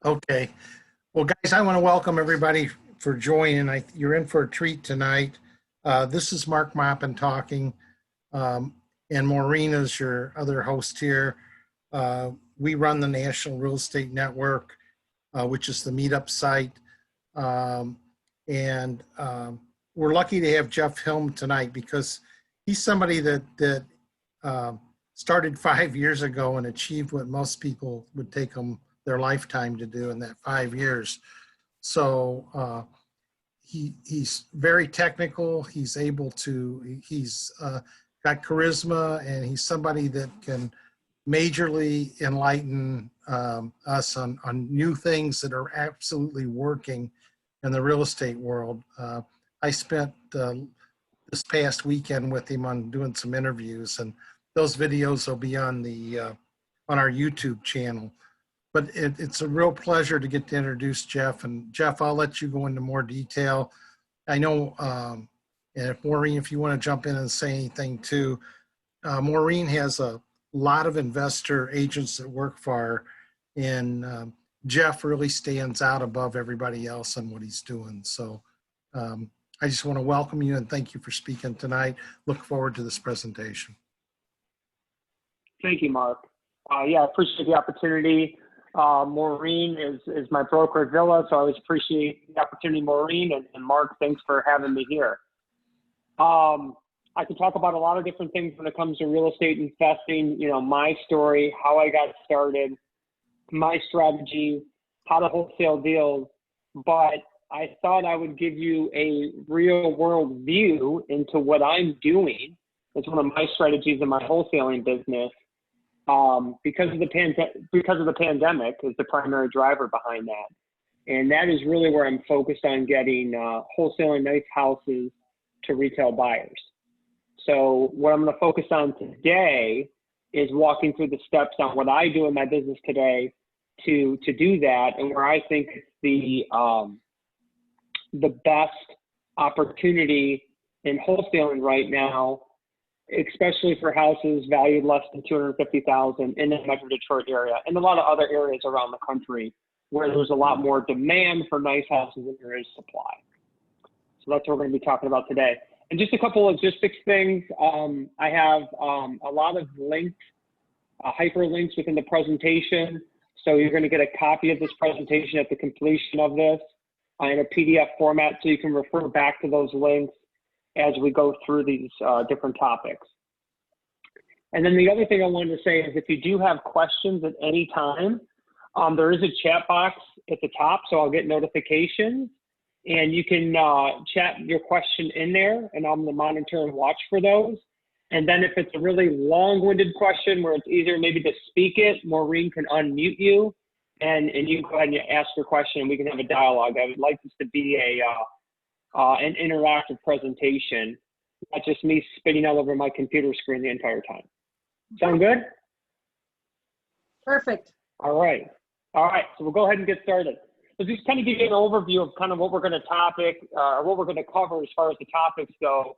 Okay. Well, guys, I want to welcome everybody for joining. You're in for a treat tonight. This is Mark Maupin talking, and Maureen is your other host here. We run the National Real Estate Network, which is the meetup site. And we're lucky to have Jeff Helm tonight because he's somebody that started 5 years ago and achieved what most people would take them their lifetime to do in that 5 years. So he's very technical. He's able to, he's got charisma, and he's somebody that can majorly enlighten us on new things that are absolutely working in the real estate world. I spent this past weekend with him on doing some interviews, and those videos will be on our YouTube channel. But it's a real pleasure to get to introduce Jeff. And Jeff, I'll let you go into more detail. I know, and if Maureen, if you want to jump in and say anything too, Maureen has a lot of investor agents that work for her, and Jeff really stands out above everybody else on what he's doing. So I just want to welcome you and thank you for speaking tonight. Look forward to this presentation. Thank you, Mark. Yeah, I appreciate the opportunity. Maureen is my broker at Villa, so I always appreciate the opportunity, Maureen, and Mark, thanks for having me here. I can talk about a lot of different things when it comes to real estate investing, you know, my story, how I got started, my strategy, how to wholesale deals, but I thought I would give you a real world view into what I'm doing. It's one of my strategies in my wholesaling business. Because of the pandemic is the primary driver behind that. And that is really where I'm focused on getting wholesaling nice houses to retail buyers. So what I'm going to focus on today is walking through the steps on what I do in my business today to do that, and where I think the best opportunity in wholesaling right now, especially for houses valued less than $250,000 in the Metro Detroit area and a lot of other areas around the country where there's a lot more demand for nice houses than there is supply. So that's what we're going to be talking about today. And just a couple of logistics things. I have a lot of links, hyperlinks within the presentation. So you're going to get a copy of this presentation at the completion of this in a PDF format, so you can refer back to those links as we go through these different topics. And then the other thing I wanted to say is if you do have questions at any time, there is a chat box at the top, so I'll get notifications, and you can chat your question in there, and I'm gonna monitor and watch for those. And then if it's a really long-winded question where it's easier maybe to speak it, Maureen can unmute you, and you can go ahead and ask your question, and we can have a dialogue. I would like this to be an interactive presentation, not just me spitting all over my computer screen the entire time. Sound good? Perfect. All right. So we'll go ahead and get started. So just kind of give you an overview of kind of what we're going to cover as far as the topics go.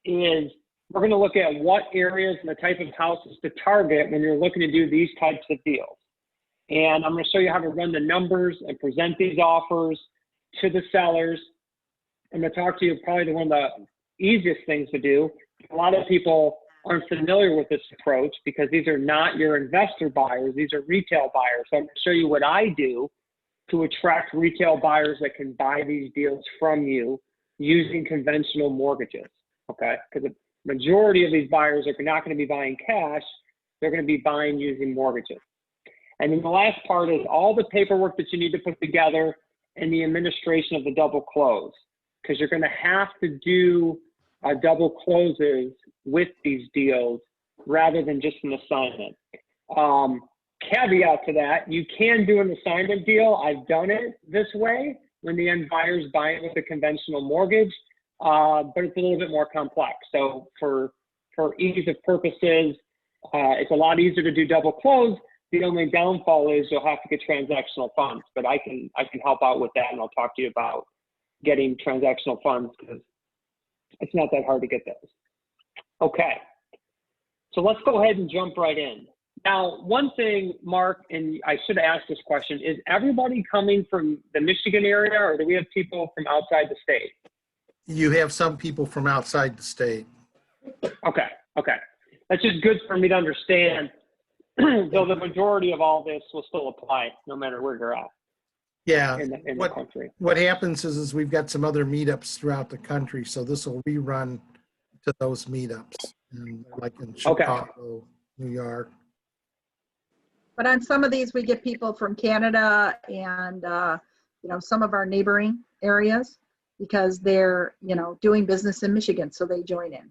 Is we're going to look at what areas and the type of houses to target when you're looking to do these types of deals. And I'm going to show you how to run the numbers and present these offers to the sellers. I'm going to talk to you probably one of the easiest things to do. A lot of people aren't familiar with this approach because these are not your investor buyers. These are retail buyers. So I'm going to show you what I do to attract retail buyers that can buy these deals from you using conventional mortgages, okay? Because the majority of these buyers are not going to be buying cash. They're going to be buying using mortgages. And then the last part is all the paperwork that you need to put together and the administration of the double close, because you're going to have to do double closes with these deals rather than just an assignment. Caveat to that, you can do an assignment deal. I've done it this way when the end buyer's buying with a conventional mortgage, but it's a little bit more complex. So for ease of purposes, it's a lot easier to do double close. The only downfall is you'll have to get transactional funds, but I can help out with that, and I'll talk to you about getting transactional funds because it's not that hard to get those. Okay, so let's go ahead and jump right in. Now, one thing, Mark, and I should ask this question, is everybody coming from the Michigan area, or do we have people from outside the state? You have some people from outside the state. Okay, okay. That's just good for me to understand, though the majority of all this will still apply no matter where you're at. Yeah. In the country. What happens is we've got some other meetups throughout the country, so this will rerun to those meetups, and like in Chicago, New York. But on some of these, we get people from Canada and, you know, some of our neighboring areas because they're, you know, doing business in Michigan, so they join in.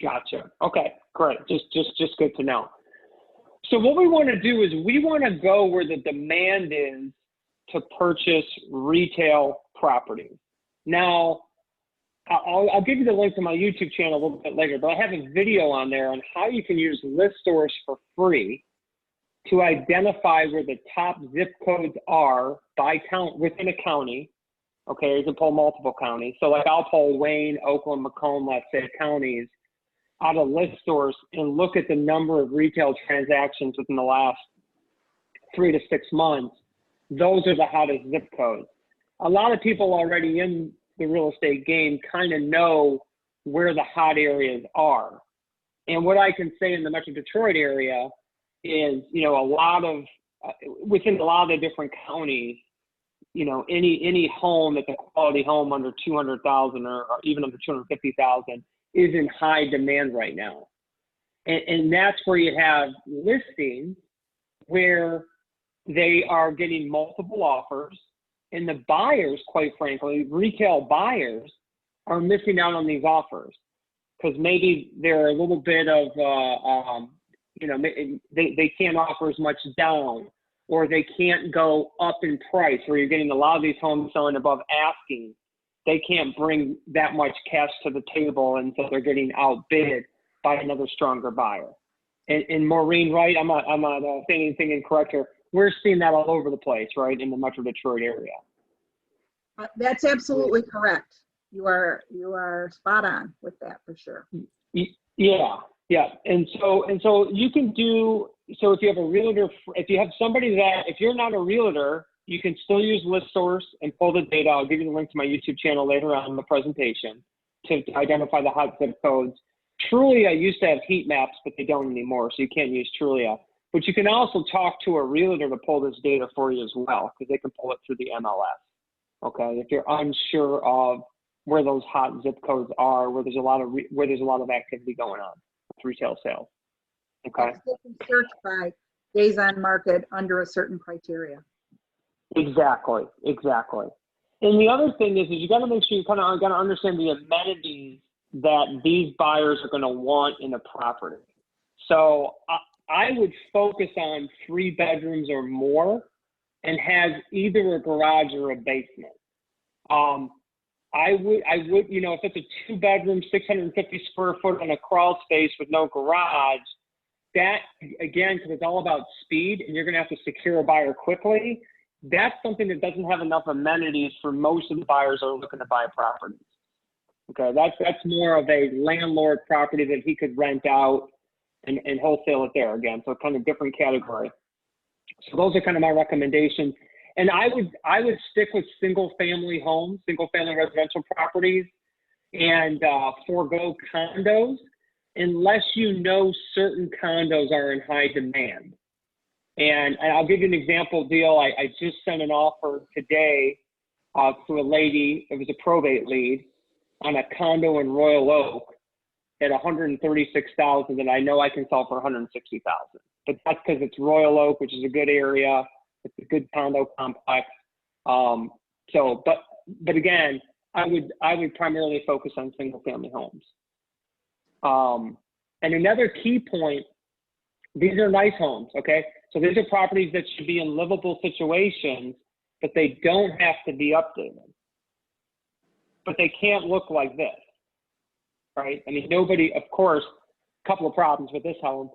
Gotcha. Okay, great. Just good to know. So what we want to do is we want to go where the demand is to purchase retail property. Now, I'll give you the link to my YouTube channel a little bit later, but I have a video on there on how you can use list source for free to identify where the top zip codes are by count within a county. Okay, you can pull multiple counties. So like I'll pull Wayne, Oakland, Macomb, let's say counties out of list source and look at the number of retail transactions within the last 3 to 6 months. Those are the hottest zip codes. A lot of people already in the real estate game kind of know where the hot areas are. And what I can say in the Metro Detroit area is, you know, a lot of, within a lot of the different counties, you know, any home that's a quality home under 200,000 or even under 250,000 is in high demand right now. And that's where you have listings where they are getting multiple offers, and the buyers, quite frankly, retail buyers, are missing out on these offers because maybe they're a little bit of, you know, they can't offer as much down, or they can't go up in price, where you're getting a lot of these homes selling above asking. They can't bring that much cash to the table, and so they're getting outbid by another stronger buyer. And Maureen, right? I'm not saying anything incorrect here. We're seeing that all over the place, right, in the Metro Detroit area. That's absolutely correct. You are spot on with that for sure. Yeah. And so you can do, so if you have a realtor, if you have somebody that, if you're not a realtor, you can still use list source and pull the data. I'll give you the link to my YouTube channel later on in the presentation to identify the hot zip codes. Trulia used to have heat maps, but they don't anymore, so you can't use Trulia. But you can also talk to a realtor to pull this data for you as well, because they can pull it through the MLS. Okay, if you're unsure of where those hot zip codes are, where there's a lot of activity going on with retail sales. Okay. They can search by days on market under a certain criteria. Exactly. And the other thing is you got to make sure you kind of got to understand the amenities that these buyers are going to want in a property. So I would focus on 3 bedrooms or more and has either a garage or a basement. I would, you know, if it's a 2-bedroom, 650 square foot on a crawl space with no garage, that, again, because it's all about speed and you're going to have to secure a buyer quickly, that's something that doesn't have enough amenities for most of the buyers that are looking to buy properties. Okay, that's more of a landlord property that he could rent out and wholesale it there again. So kind of different category. So those are kind of my recommendations. And I would stick with single family homes, single family residential properties, and forego condos unless you know certain condos are in high demand. And I'll give you an example deal. I just sent an offer today to a lady. It was a probate lead on a condo in Royal Oak at $136,000, and I know I can sell for $160,000. But that's because it's Royal Oak, which is a good area. It's a good condo complex. But again, I would primarily focus on single family homes. And another key point, these are nice homes, okay? So these are properties that should be in livable situations, but they don't have to be updated. But they can't look like this, right? I mean, nobody, of course, a couple of problems with this home.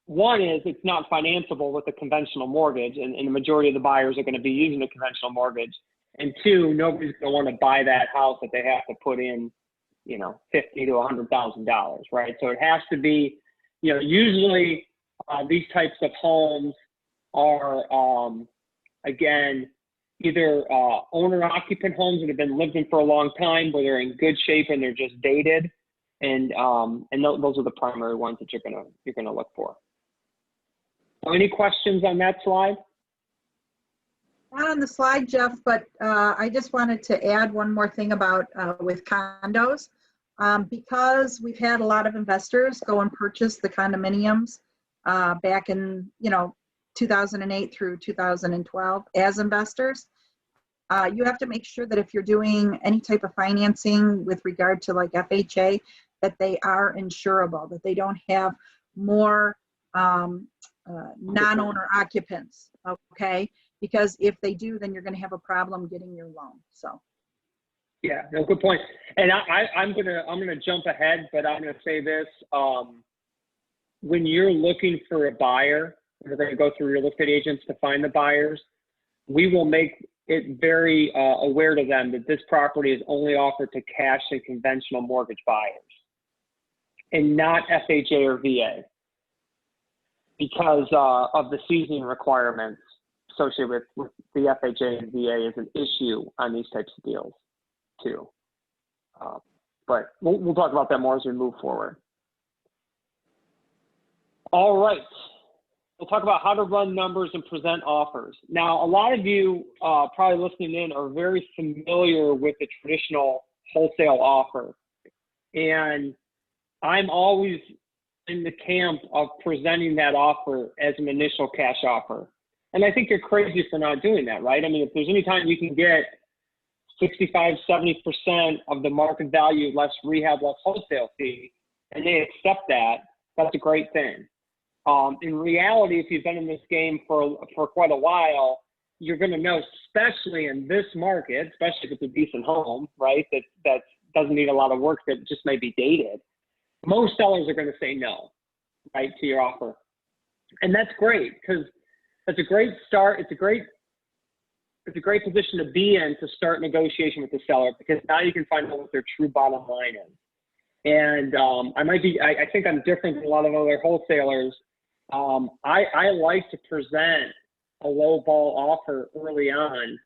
One is it's not financeable with a conventional mortgage, and the majority of the buyers are going to be using a conventional mortgage. And 2, nobody's going to want to buy that house that they have to put in, you know, $50,000 to $100,000, right? So it has to be, you know, usually these types of homes are, again, either owner-occupant homes that have been lived in for a long time, where they're in good shape and they're just dated, and those are the primary ones that you're gonna look for. So any questions on that slide? Not on the slide, Jeff, but I just wanted to add one more thing about with condos. Because we've had a lot of investors go and purchase the condominiums back in, 2008 through 2012 as investors. You have to make sure that if you're doing any type of financing with regard to like FHA, that they are insurable, that they don't have more non-owner occupants, okay? Because if they do, then you're going to have a problem getting your loan. So. Yeah, no, good point. And I'm gonna jump ahead, but I'm gonna say this: when you're looking for a buyer, we're going to go through real estate agents to find the buyers. We will make it very aware to them that this property is only offered to cash and conventional mortgage buyers, and not FHA or VA, because of the seasoning requirements associated with the FHA and VA is an issue on these types of deals too. But we'll talk about that more as we move forward. All right. We'll talk about how to run numbers and present offers. Now, a lot of you probably listening in are very familiar with the traditional wholesale offer. And I'm always in the camp of presenting that offer as an initial cash offer. And I think you're crazy for not doing that, right? I mean, if there's any time you can get 65, 70% of the market value less rehab, less wholesale fee, and they accept that, that's a great thing. In reality, if you've been in this game for quite a while, you're going to know, especially in this market, especially if it's a decent home, right, that doesn't need a lot of work, that just may be dated, most sellers are going to say no, right, to your offer. And that's great, because that's a great start. It's a great position to be in to start negotiation with the seller, because now you can find out what their true bottom line is. And I think I'm different than a lot of other wholesalers. I like to present a low ball offer early on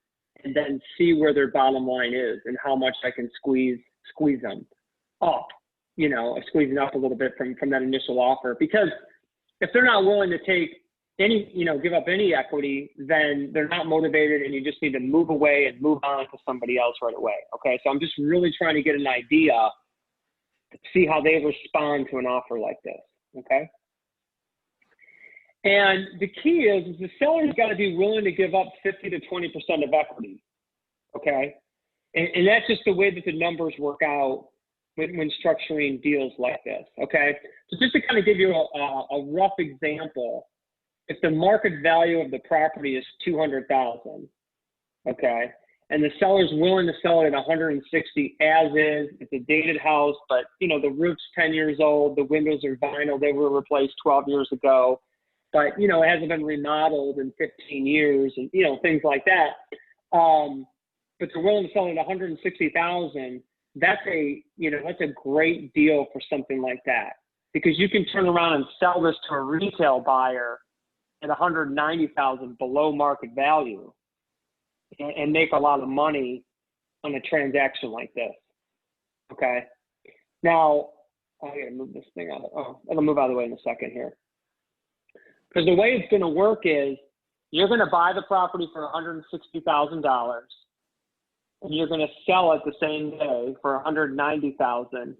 and then see where their bottom line is and how much I can squeeze them up, squeezing up a little bit from that initial offer. Because if they're not willing to take any, give up any equity, then they're not motivated, and you just need to move away and move on to somebody else right away. Okay, so I'm just really trying to get an idea to see how they respond to an offer like this. Okay. And the key is the seller's got to be willing to give up 50 to 20% of equity. Okay. And that's just the way that the numbers work out when structuring deals like this. Okay. So just to kind of give you a rough example, if the market value of the property is $200,000, okay, and the seller's willing to sell it at 160 as is, it's a dated house, but the roof's 10 years old, the windows are vinyl, they were replaced 12 years ago, but it hasn't been remodeled in 15 years, and things like that. But they're willing to sell it at 160,000. That's a great deal for something like that, because you can turn around and sell this to a retail buyer at 190,000 below market value and make a lot of money on a transaction like this. Okay. Now I gotta move this thing out. It'll move out of the way in a second here. Because the way it's going to work is you're going to buy the property for $160,000 and you're going to sell it the same day for $190,000, and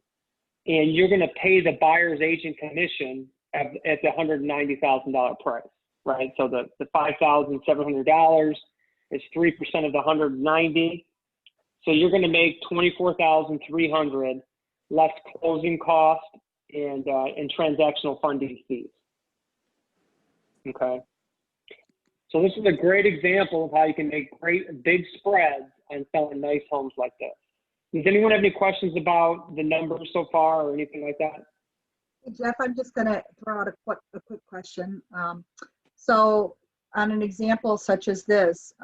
you're going to pay the buyer's agent commission at the $190,000 price, right? So the $5,700 is 3% of the 190. So you're going to make $24,300 less closing cost and transactional funding fees. Okay. So this is a great example of how you can make great big spreads on selling nice homes like this. Does anyone have any questions about the numbers so far or anything like that? Hey, Jeff, I'm just going to throw out a quick question. So on an example such as this,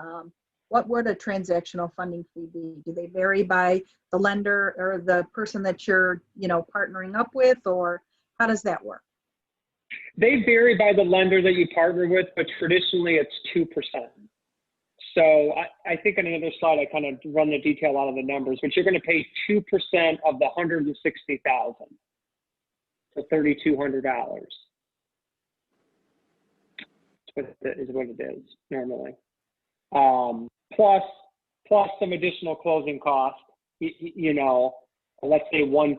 what would a transactional funding fee be? Do they vary by the lender or the person that you're, partnering up with, or how does that work? They vary by the lender that you partner with, but traditionally it's 2%. So I think on another slide, I kind of run the detail out of the numbers, but you're going to pay 2% of the $160,000, so $3,200. Is what it is normally. Plus some additional closing costs, you know, let's say 1%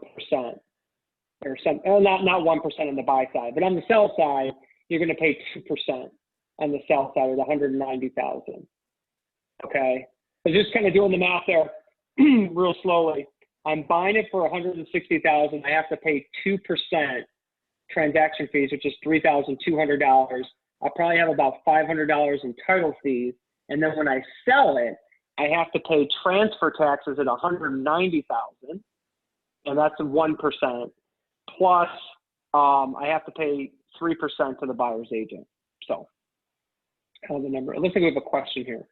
or some, not 1% on the buy side, but on the sell side, you're going to pay 2% on the sell side of the $190,000. Okay, so just kind of doing the math there real slowly. I'm buying it for $160,000. I have to pay 2% transaction fees, which is $3,200. I'll probably have about $500 in title fees, and then when I sell it, I have to pay transfer taxes at $190,000, and that's 1%. Plus, I have to pay 3% to the buyer's agent. So, kind of the number. It looks like we have a question here.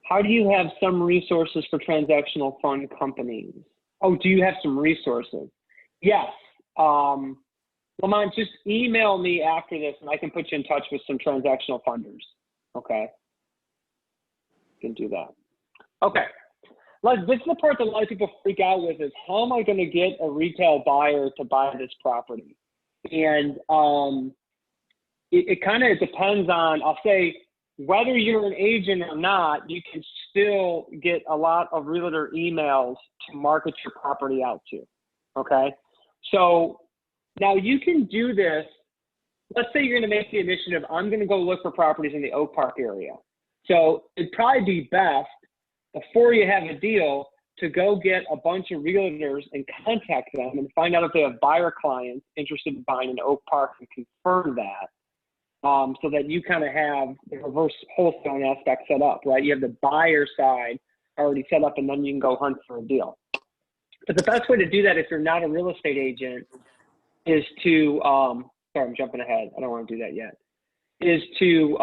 How do you have some resources for transactional fund companies? Oh, do you have some resources? Yes. Lamont, just email me after this and I can put you in touch with some transactional funders. Okay. You can do that. Okay. This is the part that a lot of people freak out with is how am I going to get a retail buyer to buy this property? And it kind of depends on, I'll say, whether you're an agent or not, you can still get a lot of realtor emails to market your property out to, okay? So now you can do this. Let's say you're going to make the initiative, I'm going to go look for properties in the Oak Park area. So it'd probably be best before you have a deal to go get a bunch of realtors and contact them and find out if they have buyer clients interested in buying in Oak Park and confirm that. So that you kind of have the reverse wholesaling aspect set up, right? You have the buyer side already set up, and then you can go hunt for a deal. But the best way to do that if you're not a real estate agent is to, sorry, I'm jumping ahead. I don't want to do that yet, is to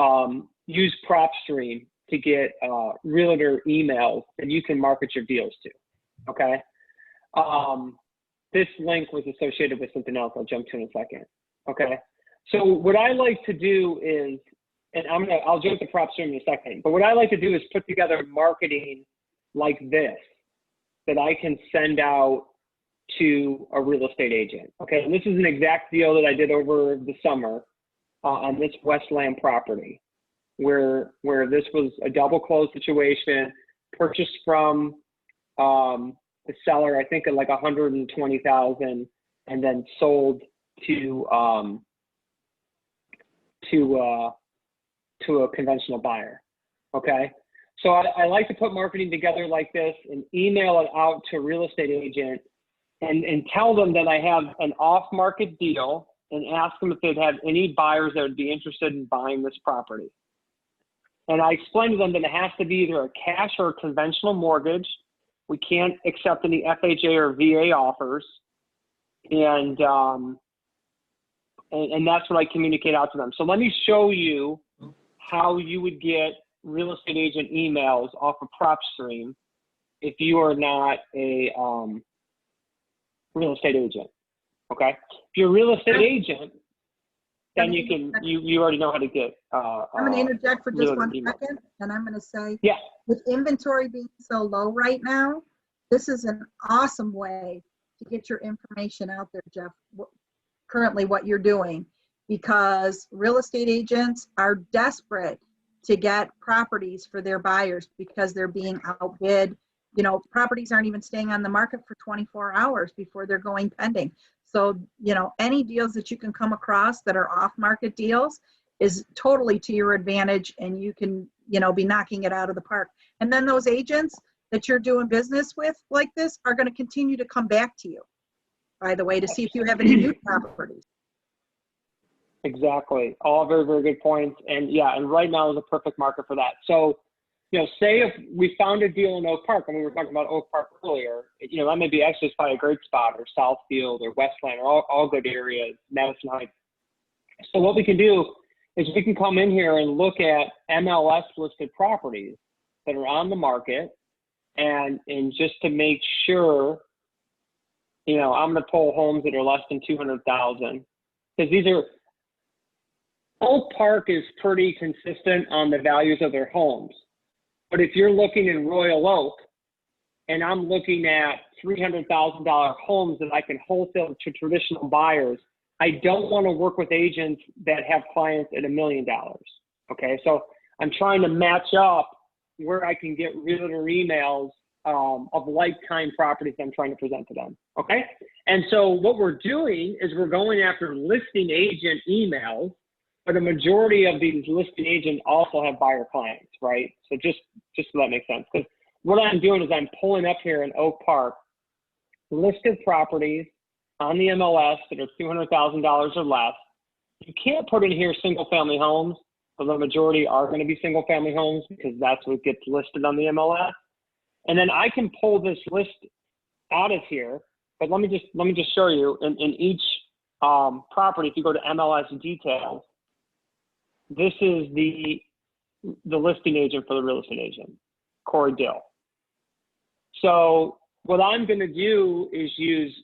use PropStream to get realtor emails that you can market your deals to, okay? This link was associated with something else I'll jump to in a second, okay? So what I like to do is, and I'll jump to PropStream in a second, but what I like to do is put together marketing like this that I can send out to a real estate agent. Okay, and this is an exact deal that I did over the summer on this Westland property, where this was a double close situation, purchased from the seller, I think at like $120,000, and then sold to a conventional buyer. Okay, so I like to put marketing together like this and email it out to a real estate agent and tell them that I have an off-market deal and ask them if they'd have any buyers that would be interested in buying this property. And I explain to them that it has to be either a cash or a conventional mortgage. We can't accept any FHA or VA offers. And that's what I communicate out to them. So let me show you how you would get real estate agent emails off of PropStream if you are not a real estate agent, okay? If you're a real estate agent, then you already know how to get I'm going to interject for just 1 second, and I'm going to say, yeah, with inventory being so low right now, this is an awesome way to get your information out there, Jeff, currently what you're doing, because real estate agents are desperate to get properties for their buyers because they're being outbid. You know, properties aren't even staying on the market for 24 hours before they're going pending. So, you know, any deals that you can come across that are off-market deals is totally to your advantage, and you can, you know, be knocking it out of the park. And then those agents that you're doing business with like this are going to continue to come back to you, by the way, to see if you have any new properties. Exactly. All very, very good points. And yeah, and right now is a perfect market for that. So, you know, say if we found a deal in Oak Park, and we were talking about Oak Park earlier, you know, that may be actually probably a great spot, or Southfield or Westland, or all good areas, Madison Heights. So what we can do is we can come in here and look at MLS listed properties that are on the market, and just to make sure I'm going to pull homes that are less than 200,000 because these are, Oak Park is pretty consistent on the values of their homes. But if you're looking in Royal Oak and I'm looking at $300,000 homes that I can wholesale to traditional buyers, I don't want to work with agents that have clients at $1 million. Okay, so I'm trying to match up where I can get realtor emails of like-kind properties I'm trying to present to them. Okay, and so what we're doing is we're going after listing agent emails, but a majority of these listing agents also have buyer clients, right? So just so that makes sense. Because what I'm doing is I'm pulling up here in Oak Park listed properties on the MLS that are $200,000 or less. You can't put in here single-family homes, but the majority are going to be single-family homes because that's what gets listed on the MLS. And then I can pull this list out of here, but let me just show you in each property. If you go to MLS details, this is the listing agent for the real estate agent, Corey Dill. So what I'm going to do is use